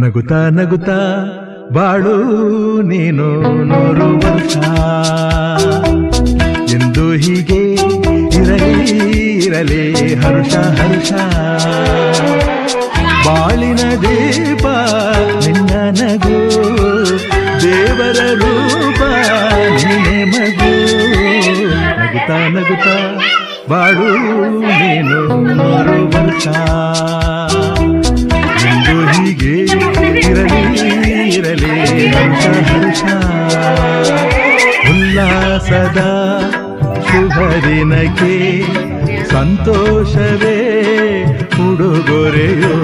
ನಗುತ್ತಾ ನಗುತ್ತಾ ಬಾಳು ನೀನು 100 ವರ್ಷ ಎಂದು ಹೀಗೆ ಇರಲಿ ಇರಲಿ ಹರ್ಷ ಹರ್ಷ ಬಾಳಿನ ದೀಪ ನಿನ್ನ ನಗು ದೇವರ ರೂಪ ನೀನೆ ಮಗು ನಗುತ್ತಾ ನಗುತ್ತಾ ಬಾಳು ನೀನು 100 ವರ್ಷ ಎಂದು ಹೀಗೆ ಇರಲಿ ಇರಲಿ ಹರ್ಷ ಹರ್ಷ ಉಲ್ಲಾಸದ ಶುಭ ದಿನಕ್ಕೆ ಸಂತೋಷವೇ ಉಡುಗೊರೆಯೋ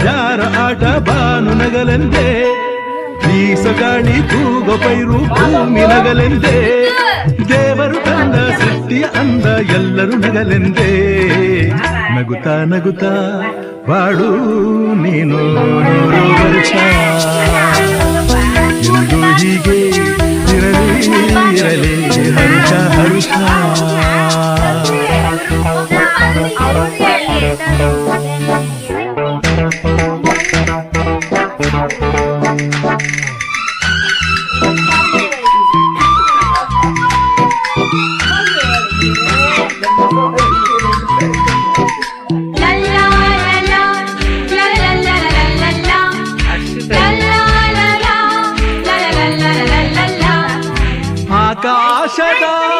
ಯಾರು ನಗಲೆಂದೇ ಬೀಸಗಾಳಿ ತೂಗೋ ಪೈರು ಭೂಮಿ ನಗಲೆಂದೇ ದೇವರು ತಂದ ಸೃಷ್ಟಿಯ ಅಂದ ಎಲ್ಲರೂ ನಗಲೆಂದೇ ನಗುತ್ತಾ ನಗುತ್ತಾ ಬಾಳು ನೀನು 100 ವರ್ಷ ಎಂದು ಹೀಗೆ ಇರಲಿ ಇರಲಿ ಹರ್ಷ ಹರ್ಷ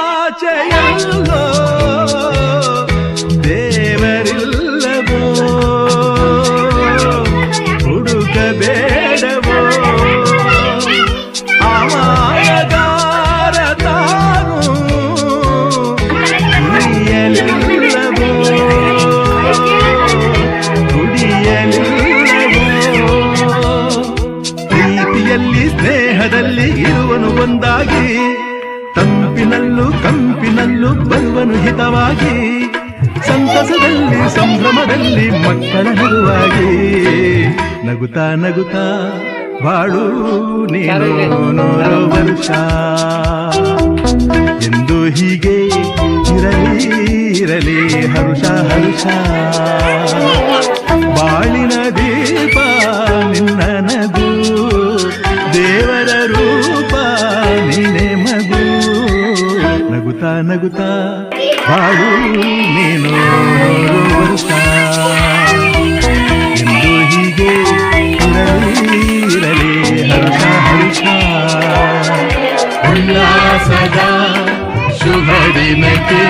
ಆಕಾಶದಾಚೆಯಲ್ಲೋ ದೇವರಿಲ್ಲವೋ ಹುಡುಕಬೇಡವೋ ಅಮಾಯಗಾರ ತಾನು ಕುಡಿಯಲಿಲ್ಲವೋ ಪ್ರೀತಿಯಲ್ಲಿ ಸ್ನೇಹದಲ್ಲಿ ಇರುವನು ಒಂದಾಗಿ ತಂಪಿನಲ್ಲೂ ಕಂಪಿನಲ್ಲೂ ಬರುವನು ಹಿತವಾಗಿ ಸಂತಸದಲ್ಲಿ ಸಂಭ್ರಮದಲ್ಲಿ ಮಕ್ಕಳ ನಗುವಾಗಿ ನಗುತ್ತಾ ನಗುತ್ತಾ ಬಾಳು ನೀನು 100 ವರ್ಷ ಎಂದು ಹೀಗೆ ಇರಲಿ ಇರಲಿ ಹರ್ಷ ಹರ್ಷ ಬಾಳಿನ ದೀಪ ನಿನ್ನ ನಗು ದೇವರ ರೂಪ ನೀನೆ ಮಗು ನಗುತ್ತಾ ನಗುತ್ತಾ ಬಾಳು ನೀನು 100 ವರ್ಷ ಎಂದು ಹೀಗೆ ಇರಲಿ ಇರಲಿ ಹರ್ಷ ಹರ್ಷ ಉಲ್ಲಾಸದ ಶುಭ ದಿನಕ್ಕೆ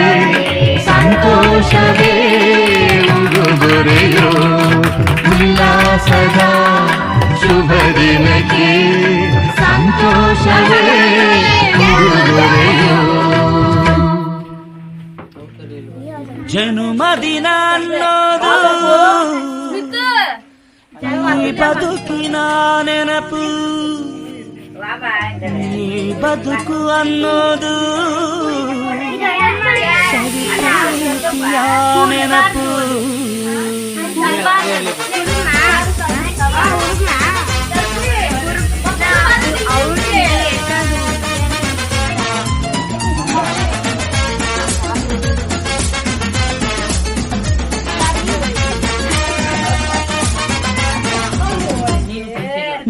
ಸಂತೋಷವೇ ಉಡುಗೊರೆಯೋ ಉಲ್ಲಾಸದ ಶುಭ ದಿನಕ್ಕೆ ಸಂತೋಷವೇ ಉಡುಗೊರೆಯೋ ಜನುಮದಿನ ಅನ್ನೋದು ಈ ಬದುಕಿನ ನೆನಪು ಈ ಬದುಕು ಅನ್ನೋದು ಸವಿಯ ನೆನಪು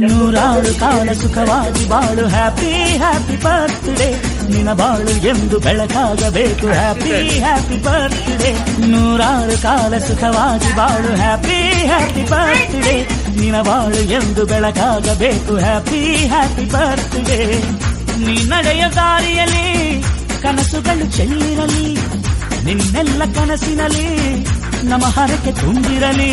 ನೂರಾರು ಕಾಲ ಸುಖವಾಗಿ ಬಾಳು ಹ್ಯಾಪಿ ಹ್ಯಾಪಿ ಬರ್ತ್ಡೇ ನಿನ ಬಾಳು ಎಂದು ಬೆಳಕಾಗಬೇಕು ಹ್ಯಾಪಿ ಹ್ಯಾಪಿ ಬರ್ತ್ಡೇ ನೂರಾರು ಕಾಲ ಸುಖವಾಗಿ ಬಾಳು ಹ್ಯಾಪಿ ಹ್ಯಾಪಿ ಬರ್ತ್ಡೇ ನಿನ ಬಾಳು ಎಂದು ಬೆಳಕಾಗಬೇಕು ಹ್ಯಾಪಿ ಹ್ಯಾಪಿ ಬರ್ತ್ಡೇ ನೀ ನಡೆಯ ದಾರಿಯಲ್ಲಿ ಕನಸುಗಳು ಚೆಲ್ಲಿರಲಿ ನಿನ್ನೆಲ್ಲ ಕನಸಿನಲ್ಲಿ ನಮ್ಮ ಹರಕೆ ತುಂಬಿರಲಿ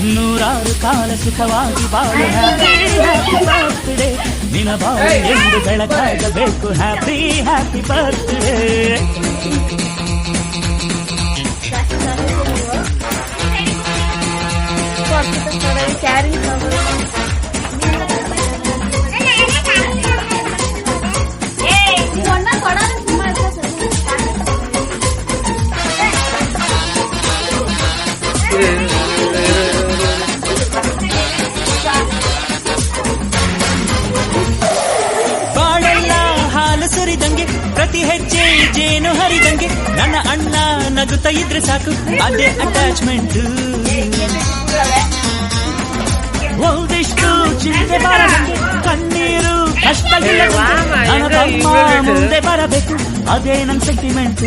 ನೂರಾರು ಕಾಲ ಸುಖವಾಗಿ ಬಾಳು ಹ್ಯಾಪಿ ಹ್ಯಾಪಿ ಬರ್ತ್ಡೇ ನಿನ ಬಾಳು ಎಂದು ಬೆಳಕಾಗಬೇಕು ಹ್ಯಾಪಿ ಹ್ಯಾಪಿ ಬರ್ತ್ಡೇ ಬಾಳೆಲ್ಲ ಹಾಲು ಸುರಿದಂಗೆ ಪ್ರತಿ ಹೆಜ್ಜೆ ಜೇನು ಹರಿದಂಗೆ ನನ್ನ ಅಣ್ಣ ನಗುತ್ತಾ ಇದ್ರೆ ಸಾಕು ಅದೇ ಅಟ್ಯಾಚ್ಮೆಂಟ್ ಒಂದಿಷ್ಟು ಚಿಂತೆ ಬರದಂಗೆ ಕಣ್ಣೀರು ಕಷ್ಟ ನನ್ನ ತಮ್ಮ ಮುಂದೆ ಬರಬೇಕು ಅದೇ ನನ್ನ ಸೆಂಟಿಮೆಂಟ್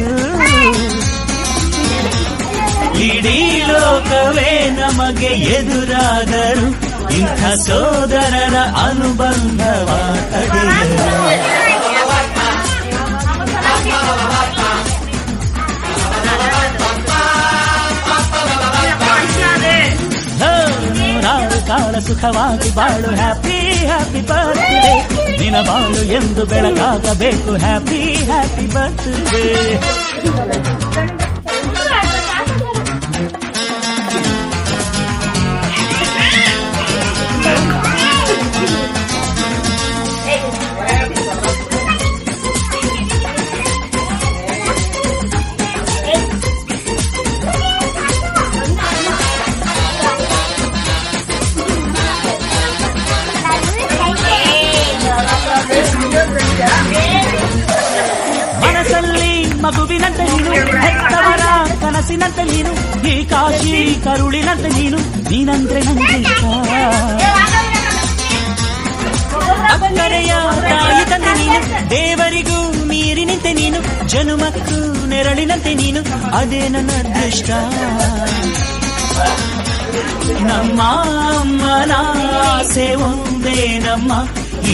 ಇಡೀ ಲೋಕವೇ ನಮಗೆ ಎದುರಾದರು ಇಂಥ ಸೋದರರ ಅನುಬಂಧವ ನೂರಾರು ಕಾಲ ಸುಖವಾಗಿ ಬಾಳು ಹ್ಯಾಪಿ ಹ್ಯಾಪಿ ಬರ್ತ್ಡೇ ನಿನ ಬಾಳು ಎಂದು ಬೆಳಕಾಗಬೇಕು ಹ್ಯಾಪಿ ಹ್ಯಾಪಿ ಬರ್ತ್ಡೇ ಮನಸ್ಸಲ್ಲಿ ಮಗುವಿನಂತೆ ನೀನು ಹೆತ್ತವರ ಕನಸಿನಂತೆ ನೀನು ಈ ಕಾಶಿ ಕರುಳಿನಂತೆ ನೀನು ನೀನಂದ್ರೆ ನಂಗೆ ಅಕ್ಕರೆಯ ತಾಯಿ ತಂದೆ ನೀನು ದೇವರಿಗೂ ಮೀರಿ ನಿಂತೆ ನೀನು ಜನುಮಕ್ಕೂ ನೆರಳಿನಂತೆ ನೀನು ಅದೇ ನನ್ನ ಅದೃಷ್ಟ ನಮ್ಮ ಅಮ್ಮನ ಆಸೆ ಒಂದೇ ನಮ್ಮ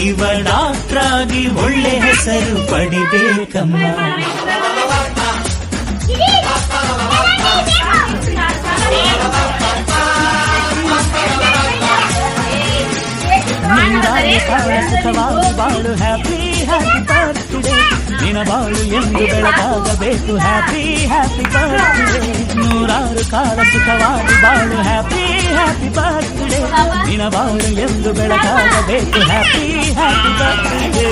ಇವ ಡಾಕ್ಟ್ರಾಗಿ ಒಳ್ಳೆ ಹೆಸರು ಪಡಿಬೇಕಮ್ಮ ಸುಖವಾಗಿ ಬಾಳು ಹ್ಯಾಪಿ ಹ್ಯಾಪಿ ಬರ್ತ್ಡೇ ನಿನ ಬಾಳು ಎಂದು ಬೆಳಕಾಗಬೇಕು ಹ್ಯಾಪಿ ಹ್ಯಾಪಿ ಬರ್ತ್ಡೇ ನೂರಾರು ಕಾಲ ಸುಖವಾಗಿ ಬಾಳು ಹ್ಯಾಪಿ ಹ್ಯಾಪಿ ಬರ್ತ್ಡೇ ನಿನ ಬಾಳು ಎಂದು ಬೆಳಕಾಗಬೇಕು ಹ್ಯಾಪಿ ಹ್ಯಾಪಿ ಬರ್ತ್ಡೇ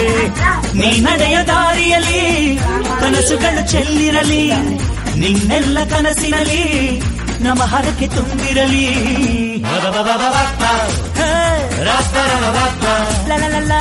ನೀ ನಡೆಯ ದಾರಿಯಲ್ಲಿ ಕನಸುಗಳು ಚೆಲ್ಲಿರಲಿ ನಿನ್ನೆಲ್ಲ ಕನಸಿನಲ್ಲಿ ನಮ್ಮ ಹರಕೆ ತುಂಬಿರಲಿ ಲ ಲ ಲ ಲ